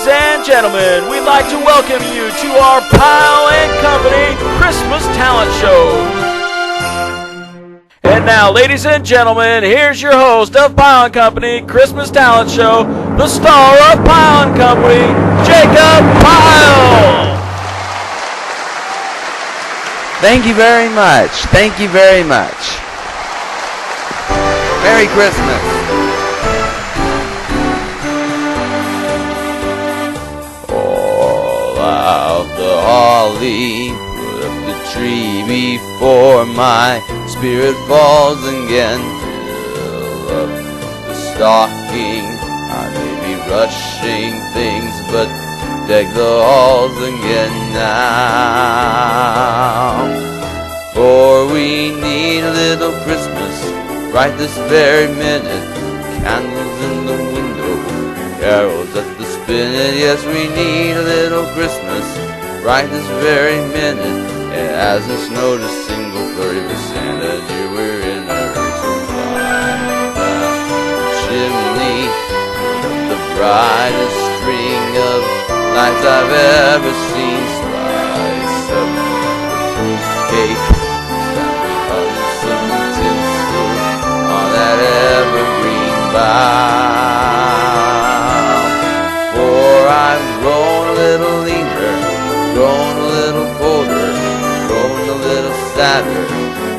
Ladies and gentlemen, we'd like to welcome you to our Pyle and Company Christmas Talent Show. And now, ladies and gentlemen, here's your host of Pyle and Company Christmas Talent Show, the star of Pyle and Company, Jacob Pyle. Thank you very much. Thank you very much. Merry Christmas. All out the holly, put up the tree before my spirit falls again. Fill up the stocking, I may be rushing things, but deck the halls again now. For we need a little Christmas right this very minute. Candles in the window, carols at the spinet. Yes, we need a little Christmas right this very minute. It hasn't snowed a single flurry of Santa year. We're in a hurry, so climb down the chimney. The brightest string of lights I've ever seen. Slice up the cake, some tinsel on that evergreen bough. For I've grown a little leaner, grown a little colder, grown a little sadder,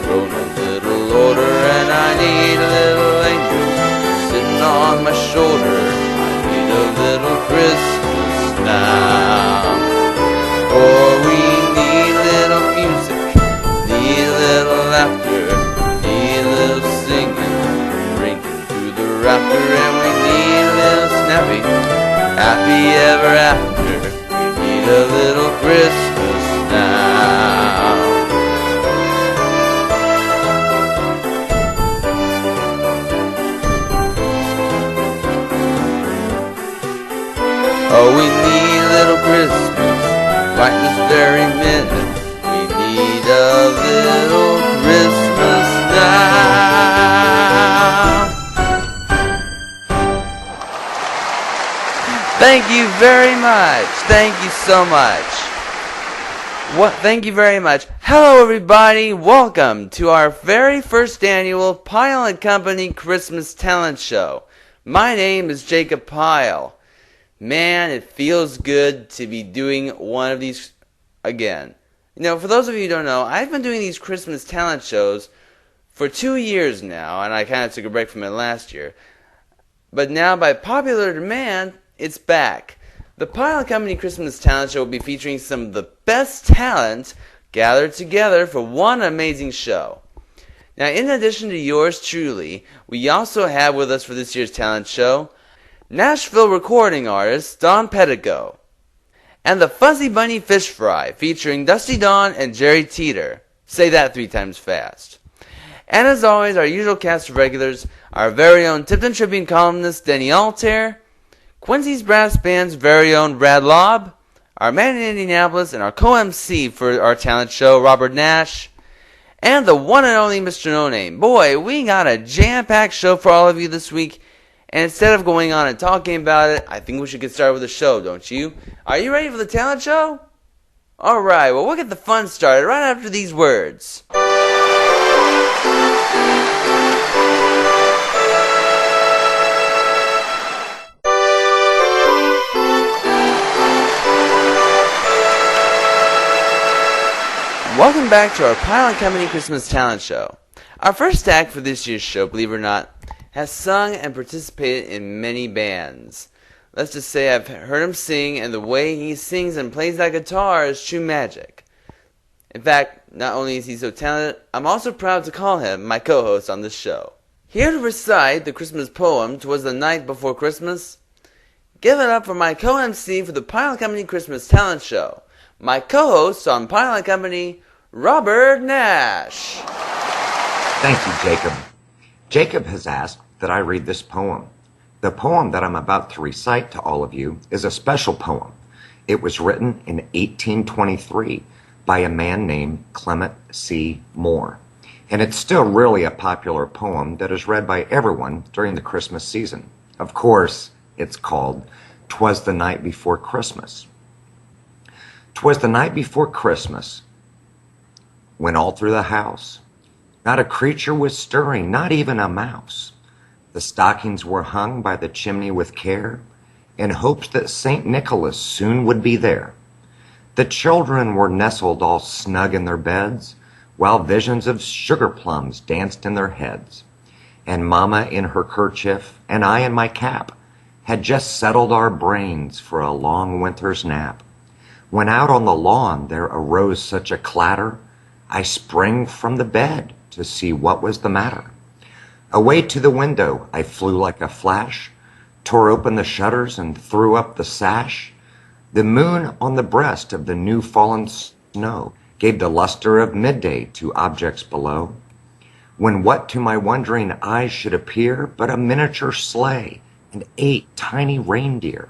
grown a little older, and I need a little angel sitting on my shoulder. I need a little Christmas now. For we need a little music, need a little laughter, need a little singing, drinking through the rafter, and we need a little snappy, happy ever after. We need a little Christmas now. Oh, we need a little Christmas right this very minute. We need a little Christmas now. Thank you very much. Thank you so much. Thank you very much. Hello, everybody. Welcome to our very first annual Pyle and Company Christmas Talent Show. My name is Jacob Pyle. Man, it feels good to be doing one of these again. You know, for those of you who don't know, I've been doing these Christmas talent shows for 2 years now, and I kind of took a break from it last year. But now, by popular demand, it's back. The Pyle and Company Christmas Talent Show will be featuring some of the best talent gathered together for one amazing show. Now, in addition to yours truly, we also have with us for this year's talent show Nashville recording artist Don Pettico, and the Fuzzy Bunny Fish Fry featuring Dusty Dawn and Jerry Teeter. Say that 3 times fast. And as always, our usual cast of regulars, our very own Tipton Tribune columnist Denny Altair, Quincy's Brass Band's very own Brad Lobb, our man in Indianapolis and our co-MC for our talent show, Robert Nash, and the one and only Mr. No Name. Boy, we got a jam-packed show for all of you this week. And instead of going on and talking about it, I think we should get started with the show, don't you? Are you ready for the talent show? Alright, well, we'll get the fun started right after these words. Welcome back to our Pyle and Company Christmas Talent Show. Our first act for this year's show, believe it or not, has sung and participated in many bands. Let's just say I've heard him sing, and the way he sings and plays that guitar is true magic. In fact, not only is he so talented, I'm also proud to call him my co-host on this show. Here to recite the Christmas poem, "'Twas the Night Before Christmas," give it up for my co-MC for the Pyle and Company Christmas Talent Show, my co-host on Pyle and Company, Robert Nash. Thank you, Jacob. Jacob has asked that I read this poem. The poem that I'm about to recite to all of you is a special poem. It was written in 1823 by a man named Clement C. Moore. And it's still really a popular poem that is read by everyone during the Christmas season. Of course, it's called 'Twas the night before Christmas. 'Twas the night before Christmas, when all through the house not a creature was stirring, not even a mouse. The stockings were hung by the chimney with care, in hopes that St. Nicholas soon would be there. The children were nestled all snug in their beds, while visions of sugar plums danced in their heads. And Mama in her kerchief, and I in my cap, had just settled our brains for a long winter's nap. When out on the lawn there arose such a clatter, I sprang from the bed to see what was the matter. Away to the window I flew like a flash, tore open the shutters and threw up the sash. The moon on the breast of the new fallen snow gave the luster of midday to objects below, when what to my wondering eyes should appear but a miniature sleigh and 8 tiny reindeer.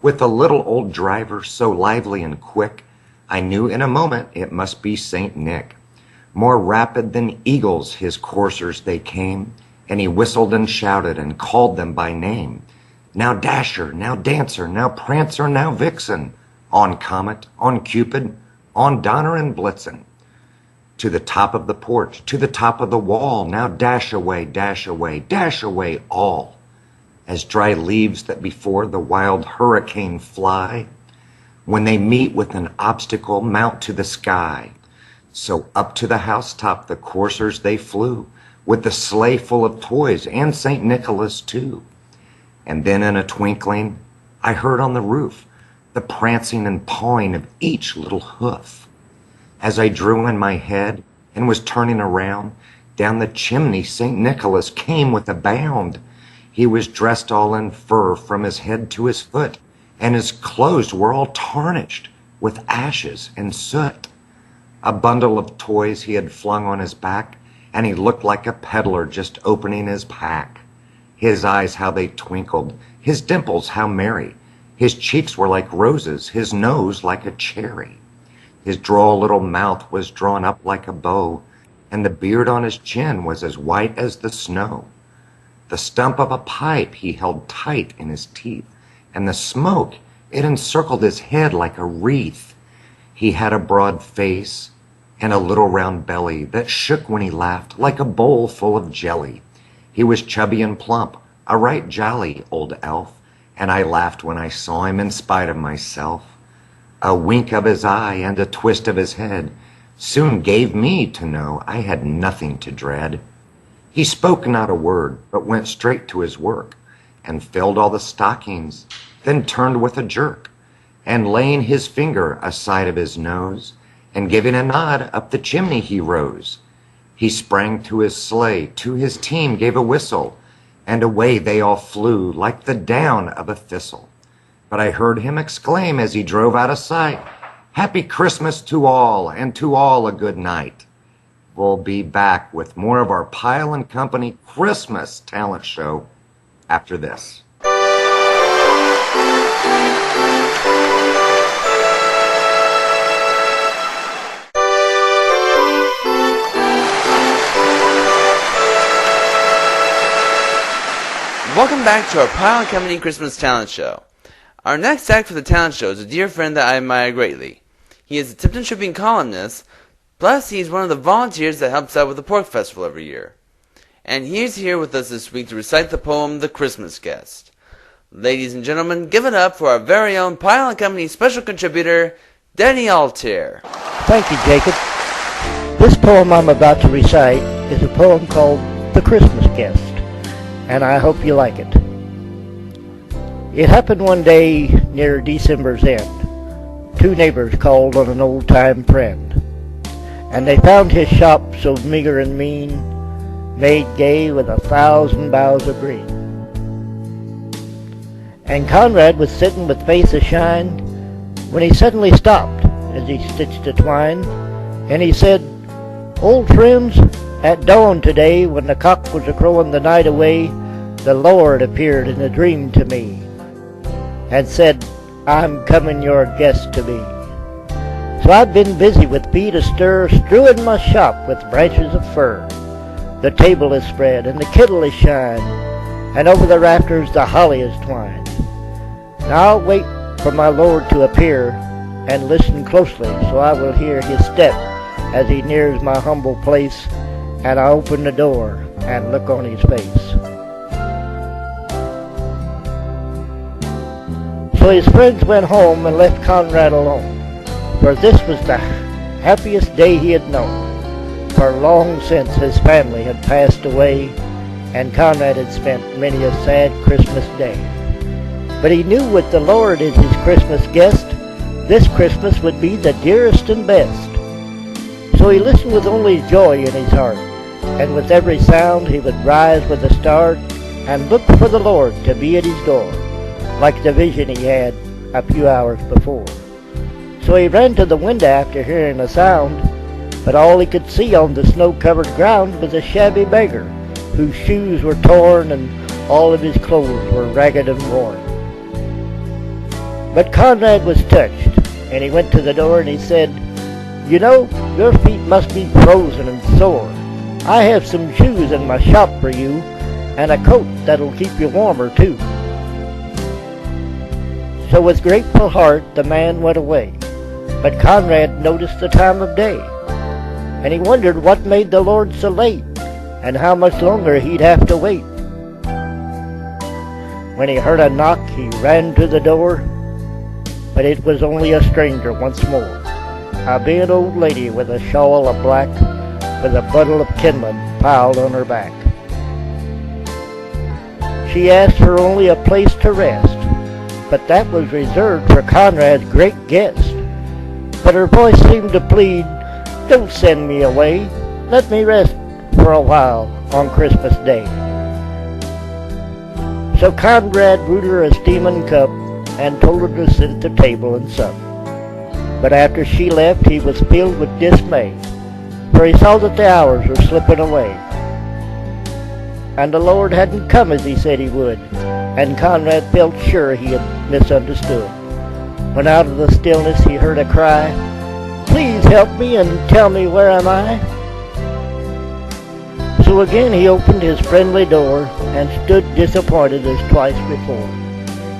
With a little old driver so lively and quick, I knew in a moment it must be St. Nick. More rapid than eagles his coursers they came, and he whistled and shouted and called them by name. Now Dasher, now Dancer, now Prancer, now Vixen, on Comet, on Cupid, on Donner and Blitzen. To the top of the porch, to the top of the wall, now dash away, dash away, dash away all. As dry leaves that before the wild hurricane fly, when they meet with an obstacle, mount to the sky. So up to the housetop the coursers they flew, with the sleigh full of toys and St. Nicholas too. And then in a twinkling I heard on the roof the prancing and pawing of each little hoof. As I drew in my head and was turning around, down the chimney St. Nicholas came with a bound. He was dressed all in fur from his head to his foot, and his clothes were all tarnished with ashes and soot. A bundle of toys he had flung on his back, and he looked like a peddler just opening his pack. His eyes, how they twinkled, his dimples, how merry. His cheeks were like roses, his nose like a cherry. His droll little mouth was drawn up like a bow, and the beard on his chin was as white as the snow. The stump of a pipe he held tight in his teeth, and the smoke, it encircled his head like a wreath. He had a broad face and a little round belly that shook when he laughed like a bowl full of jelly. He was chubby and plump, a right jolly old elf, and I laughed when I saw him in spite of myself. A wink of his eye and a twist of his head soon gave me to know I had nothing to dread. He spoke not a word, but went straight to his work, and filled all the stockings, then turned with a jerk, and laying his finger aside of his nose, and giving a nod, up the chimney he rose. He sprang to his sleigh, to his team gave a whistle, and away they all flew like the down of a thistle. But I heard him exclaim as he drove out of sight, "Happy Christmas to all, and to all a good night." We'll be back with more of our Pyle and Company Christmas talent show after this. Welcome back to our Pyle and Company Christmas Talent Show. Our next act for the talent show is a dear friend that I admire greatly. He is a Tipton Shipping columnist, plus he's one of the volunteers that helps out with the Pork Festival every year. And he's here with us this week to recite the poem, The Christmas Guest. Ladies and gentlemen, give it up for our very own Pyle and Company special contributor, Denny Altair. Thank you, Jacob. This poem I'm about to recite is a poem called The Christmas Guest, and I hope you like it. It happened one day near December's end. 2 neighbors called on an old-time friend, and they found his shop so meager and mean, made gay with 1,000 boughs of green. And Conrad was sitting with face ashine when he suddenly stopped as he stitched a twine, and he said, "Old friends, at dawn today, when the cock was a-crowing the night away, the Lord appeared in a dream to me, and said, 'I'm coming your guest to be.' So I've been busy with feet astir, strewing my shop with branches of fir. The table is spread, and the kittle is shined, and over the rafters the holly is twined. Now I'll wait for my Lord to appear and listen closely, so I will hear his step as he nears my humble place, and I open the door and look on his face. So his friends went home and left Conrad alone, for this was the happiest day he had known. For long since his family had passed away, and Conrad had spent many a sad Christmas day. But he knew with the Lord as his Christmas guest, this Christmas would be the dearest and best. So he listened with only joy in his heart, and with every sound he would rise with a start and look for the Lord to be at his door, like the vision he had a few hours before. So he ran to the window after hearing the sound, but all he could see on the snow-covered ground was a shabby beggar, whose shoes were torn and all of his clothes were ragged and worn. But Conrad was touched, and he went to the door and he said, "You know, your feet must be frozen and sore. I have some shoes in my shop for you, and a coat that'll keep you warmer too." So with grateful heart the man went away, but Conrad noticed the time of day, and he wondered what made the Lord so late, and how much longer he'd have to wait. When he heard a knock, he ran to the door, but it was only a stranger once more, a big old lady with a shawl of black, with a bundle of kindling piled on her back. She asked for only a place to rest, but that was reserved for Conrad's great guest. But her voice seemed to plead, "Don't send me away. Let me rest for a while on Christmas Day." So Conrad brewed her a steaming cup and told her to sit at the table and sup. But after she left, he was filled with dismay, for he saw that the hours were slipping away, and the Lord hadn't come as he said he would, and Conrad felt sure he had misunderstood. When out of the stillness he heard a cry, "Please help me and tell me where am I?" So again he opened his friendly door and stood disappointed as twice before.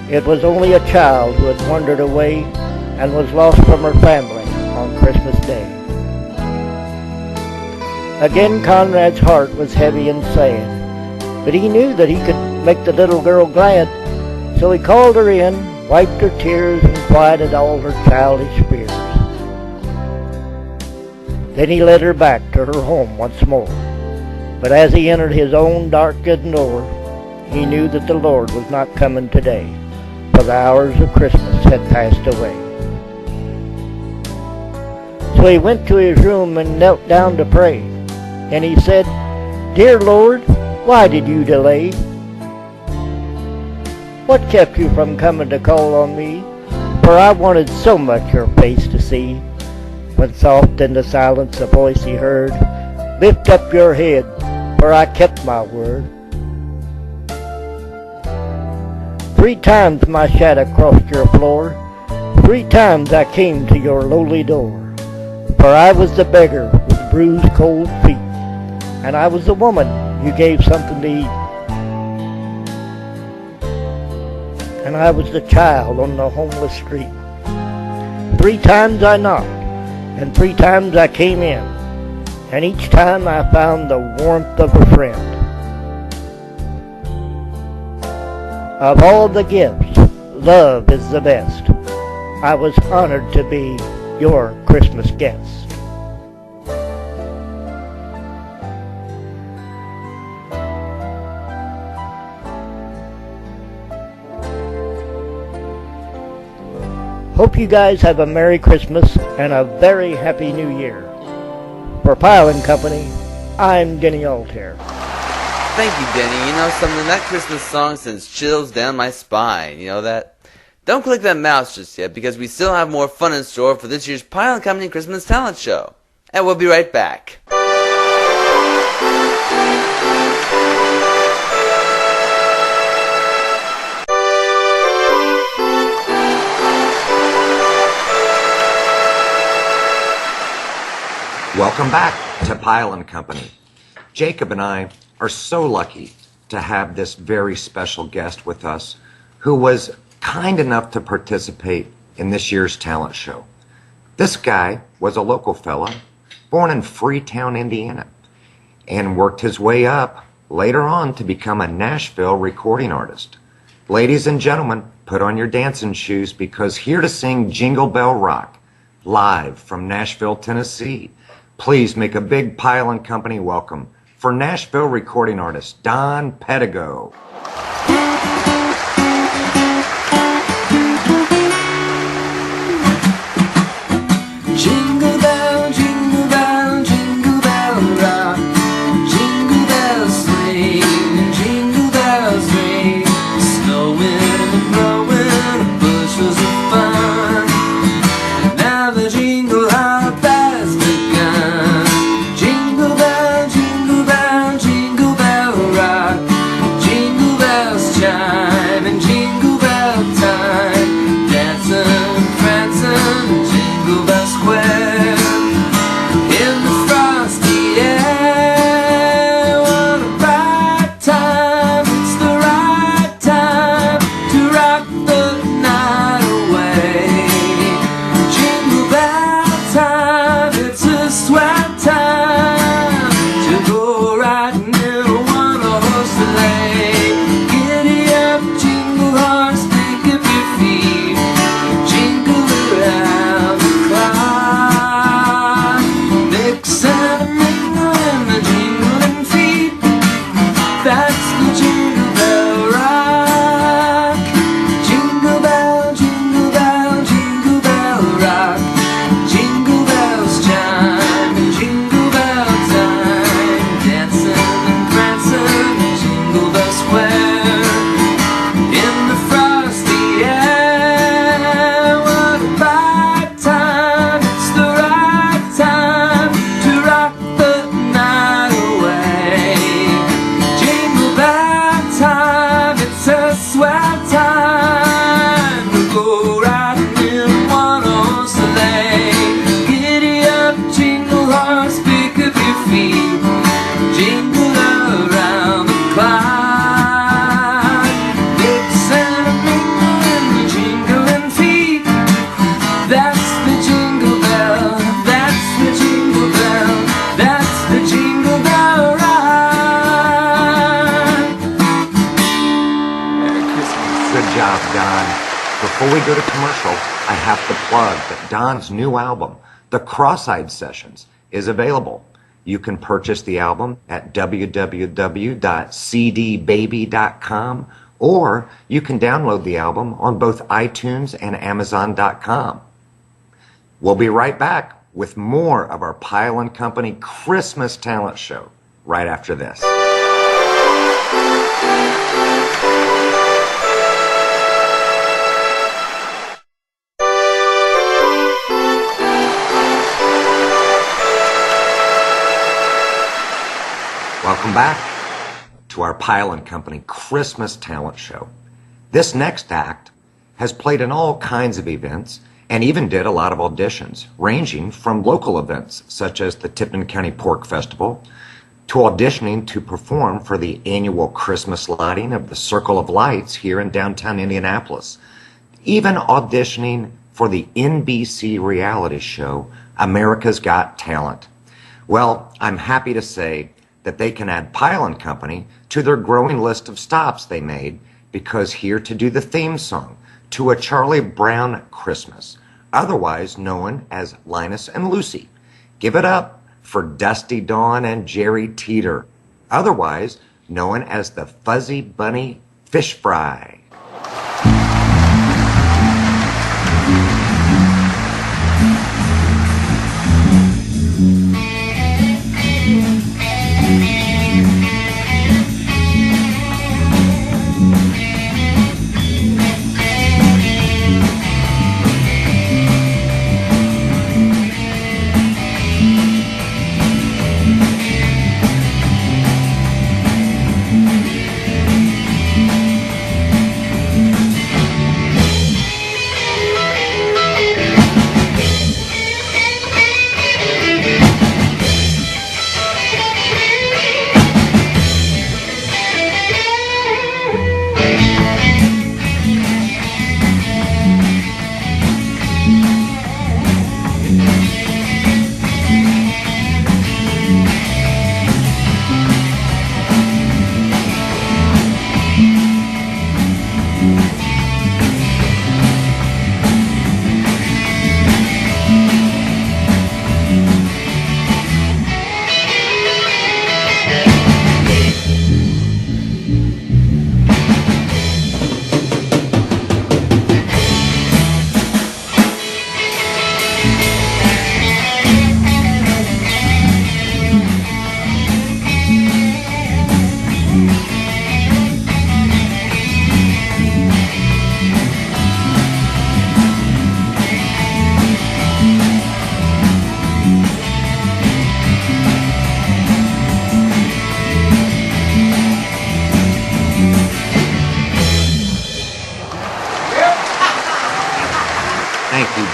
It was only a child who had wandered away and was lost from her family on Christmas Day. Again Conrad's heart was heavy and sad, but he knew that he could make the little girl glad, so he called her in, wiped her tears, and quieted all her childish fears. Then he led her back to her home once more, but as he entered his own darkened door, he knew that the Lord was not coming today, for the hours of Christmas had passed away. So he went to his room and knelt down to pray, and he said, "Dear Lord, why did you delay? What kept you from coming to call on me? For I wanted so much your face to see." When soft in the silence a voice he heard, "Lift up your head, for I kept my word." 3 times my shadow crossed your floor, 3 times I came to your lowly door. For I was the beggar with bruised cold feet, and I was the woman you gave something to eat. And I was the child on the homeless street. 3 times I knocked, and 3 times I came in, and each time I found the warmth of a friend. Of all the gifts, love is the best. I was honored to be your Christmas guest. Hope you guys have a Merry Christmas and a very Happy New Year. For Pyle and Company, I'm Denny Altair. Thank you, Denny. You know something? That Christmas song sends chills down my spine. You know that? Don't click that mouse just yet, because we still have more fun in store for this year's Pyle and Company Christmas Talent Show. And we'll be right back. Welcome back to Pyle and Company. Jacob and I are so lucky to have this very special guest with us who was kind enough to participate in this year's talent show. This guy was a local fella, born in Freetown, Indiana, and worked his way up later on to become a Nashville recording artist. Ladies and gentlemen, put on your dancing shoes because here to sing Jingle Bell Rock, live from Nashville, Tennessee, please make a big Pyle and Company welcome for Nashville recording artist Don Pedigo. Jingle bell, jingle bell, jingle bell rock. Jingle bells swing and jingle bells ring. Snowing and blowing bushels of fun. And now the jingle hop has begun. Jingle bell, jingle bell, jingle bell rock. Jingle bells chime and jingle bell time. Dancing, prancing, jingle bell square. In the frosty air, what a bright time. It's the right time to rock the night away. Jingle bell time, it's a swell time to go riding in a one-horse sleigh. Giddy up, jingle horse, pick up your feet. Jingle around the clock. Mix and a mingle in the jingling feet. That's the jingle bell rock. Jingle bell, jingle bell, jingle bell rock. Jingle bells chime and jingle bell time. Dancing and prancing in Jingle Bell Square. In the frosty air, what a bright time. It's the right time to rock the night away. Jingle bell time, it's a swell time to go riding in a one-horse sleigh. Giddy up, jingle horse, pick up your feet. Jingle around the clock. Mix and a mingle in the jingling feet. That's the jingle bell, that's the jingle bell, that's the jingle bell rock. Merry Christmas. Good job, Don. Before we go to commercial, I have to plug that Don's new album, The Cross-Eyed Sessions, is available. You can purchase the album at www.cdbaby.com, or you can download the album on both iTunes and Amazon.com. We'll be right back with more of our Pyle and Company Christmas Talent Show right after this. Welcome back to our Pyle and Company Christmas Talent Show. This next act has played in all kinds of events and even did a lot of auditions, ranging from local events such as the Tipton County Pork Festival to auditioning to perform for the annual Christmas lighting of the Circle of Lights here in downtown Indianapolis, even auditioning for the NBC reality show America's Got Talent. Well, I'm happy to say that they can add Pyle and Company to their growing list of stops they made, because here to do the theme song to A Charlie Brown Christmas, otherwise known as Linus and Lucy. Give it up for Dusty Dawn and Jerry Teeter, otherwise known as the Fuzzy Bunny Fish Fry.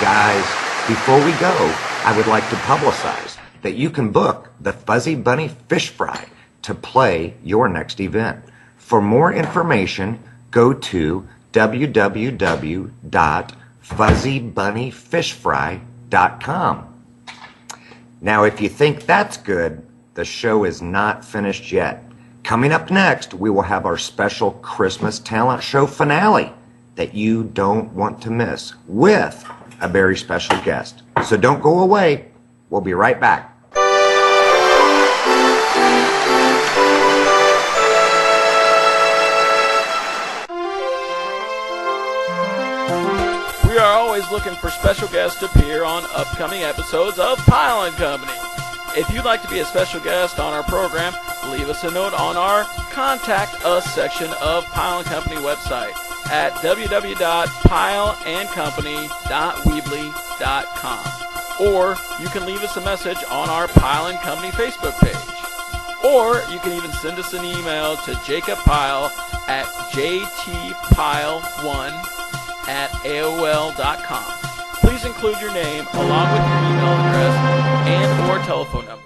Guys, before we go, I would like to publicize that you can book the Fuzzy Bunny Fish Fry to play your next event. For more information, go to www.fuzzybunnyfishfry.com. Now, if you think that's good, the show is not finished yet. Coming up next, we will have our special Christmas talent show finale that you don't want to miss with a very special guest. So don't go away. We'll be right back. We are always looking for special guests to appear on upcoming episodes of Pyle and Company. If you'd like to be a special guest on our program, leave us a note on our Contact Us section of Pyle and Company website at www.pyleandcompany.weebly.com. Or you can leave us a message on our Pyle and Company Facebook page. Or you can even send us an email to Jacob Pyle at jtpyle1@aol.com. Please include your name along with your email address and or telephone number.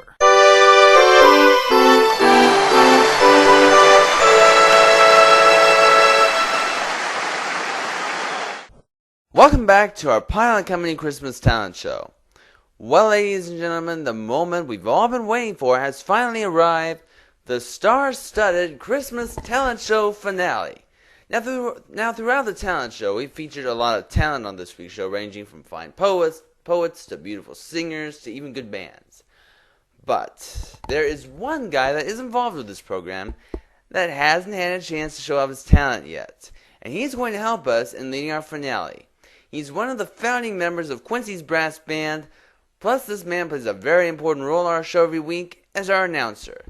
Welcome back to our Pyle and Company Christmas Talent Show. Well, ladies and gentlemen, the moment we've all been waiting for has finally arrived, the star-studded Christmas Talent Show finale. Now, throughout the talent show, we featured a lot of talent on this week's show, ranging from fine poets to beautiful singers to even good bands. But there is one guy that is involved with this program that hasn't had a chance to show off his talent yet, and he's going to help us in leading our finale. He's one of the founding members of Quincy's brass band, plus this man plays a very important role on our show every week as our announcer.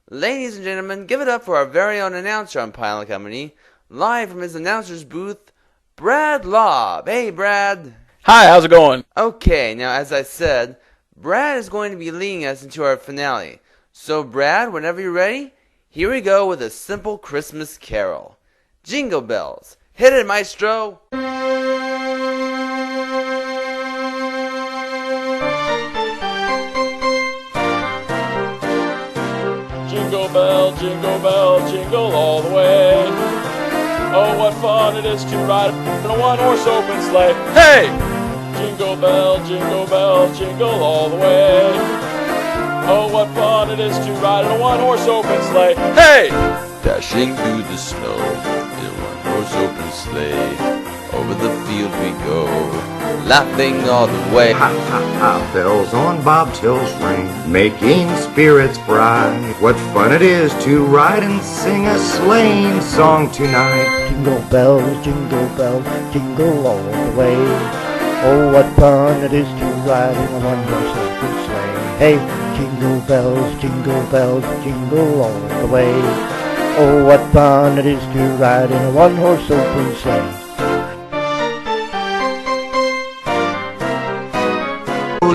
Ladies and gentlemen, give it up for our very own announcer on Pyle and Company, live from his announcer's booth, Brad Lobb. Hey, Brad. Hi, how's it going? Okay, now as I said, Brad is going to be leading us into our finale. So, Brad, whenever you're ready, here we go with a simple Christmas carol. Jingle bells. Hit it, maestro. Jingle bell, jingle all the way. Oh, what fun it is to ride in a one-horse open sleigh. Hey! Jingle bell, jingle all the way. Oh, what fun it is to ride in a one-horse open sleigh. Hey! Dashing through the snow in a one-horse open sleigh. Over the field we go, laughing all the way. Ha, ha, ha, bells on bobtails ring, making spirits bright. What fun it is to ride and sing a sleighing song tonight. Jingle bells, jingle all the way. Oh, what fun it is to ride in a one-horse open sleigh. Hey, jingle bells, jingle all the way. Oh, what fun it is to ride in a one-horse open sleigh.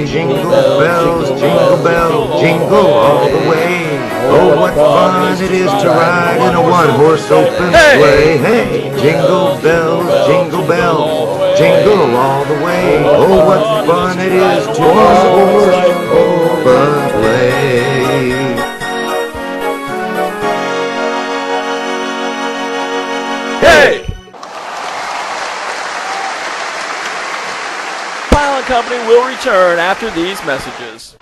Jingle bells, jingle all the way. Oh, what fun it is to ride in a one-horse open sleigh. Hey, jingle bells, jingle all the way. Oh, what fun it is to ride in a one-horse open sleigh. Hey! Pyle and Company will return after these messages.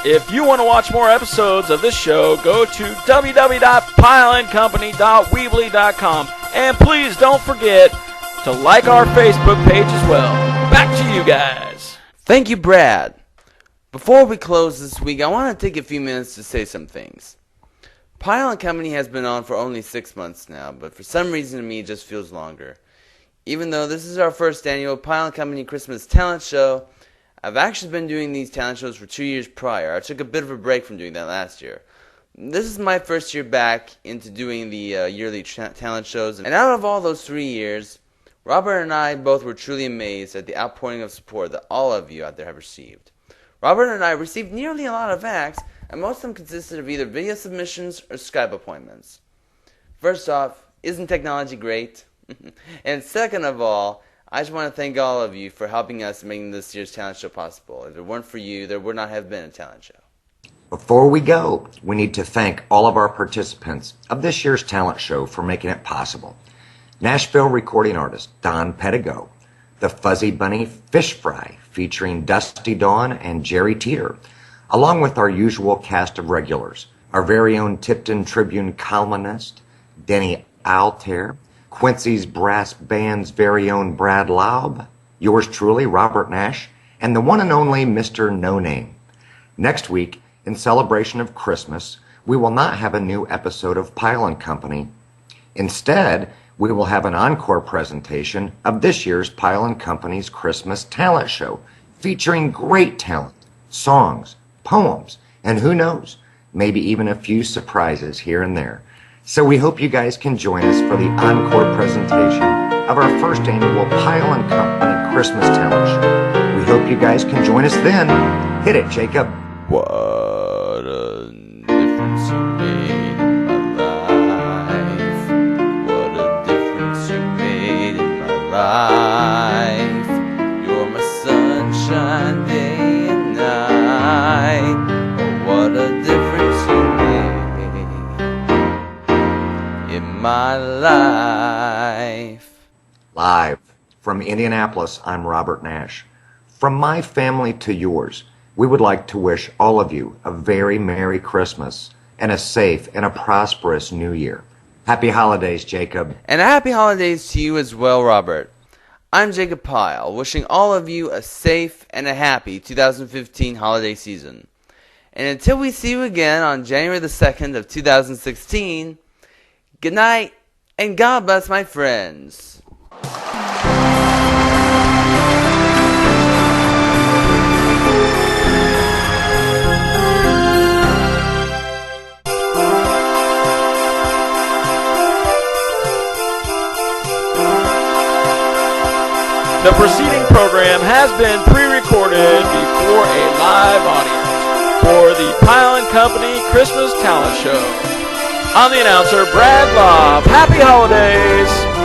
If you want to watch more episodes of this show, go to www.pyleandcompany.weebly.com, and please don't forget to like our Facebook page as well. Back to you guys. Thank you, Brad. Before we close this week, I want to take a few minutes to say some things. Pyle and Company has been on for only 6 months now, but for some reason to me it just feels longer. Even though this is our first annual Pyle and Company Christmas Talent Show, I've actually been doing these talent shows for 2 years prior. I took a bit of a break from doing that last year. This is my first year back into doing the yearly talent shows, and out of all those 3 years, Robert and I both were truly amazed at the outpouring of support that all of you out there have received. Robert and I received nearly a lot of acts, and most of them consisted of either video submissions or Skype appointments. First off, isn't technology great? And second of all, I just want to thank all of you for helping us making this year's talent show possible. If it weren't for you, there would not have been a talent show. Before we go, we need to thank all of our participants of this year's talent show for making it possible. Nashville recording artist Don Pedigo, the Fuzzy Bunny Fish Fry featuring Dusty Dawn and Jerry Teeter, along with our usual cast of regulars, our very own Tipton Tribune columnist, Denny Altair, Quincy's Brass Band's very own Brad Laub, yours truly, Robert Nash, and the one and only Mr. No Name. Next week, in celebration of Christmas, we will not have a new episode of Pyle and Company. Instead, we will have an encore presentation of this year's Pyle and Company's Christmas talent show, featuring great talent, songs, poems, and who knows, maybe even a few surprises here and there. So we hope you guys can join us for the encore presentation of our first annual Pyle and Company Christmas talent show. We hope you guys can join us then. Hit it, Jacob. What a difference you made in my life. What a difference you made in my life. You're my sunshine day and night. Oh, what a difference you made in my life. Live from Indianapolis, I'm Robert Nash. From my family to yours, we would like to wish all of you a very Merry Christmas and a safe and a prosperous New Year. Happy holidays, Jacob. And a happy holidays to you as well, Robert. I'm Jacob Pyle, wishing all of you a safe and a happy 2015 holiday season. And until we see you again on January the 2nd of 2016, good night and God bless my friends. The preceding program has been pre-recorded before a live audience for the Pyle and Company Christmas Talent Show. I'm the announcer, Brad Bob. Happy holidays!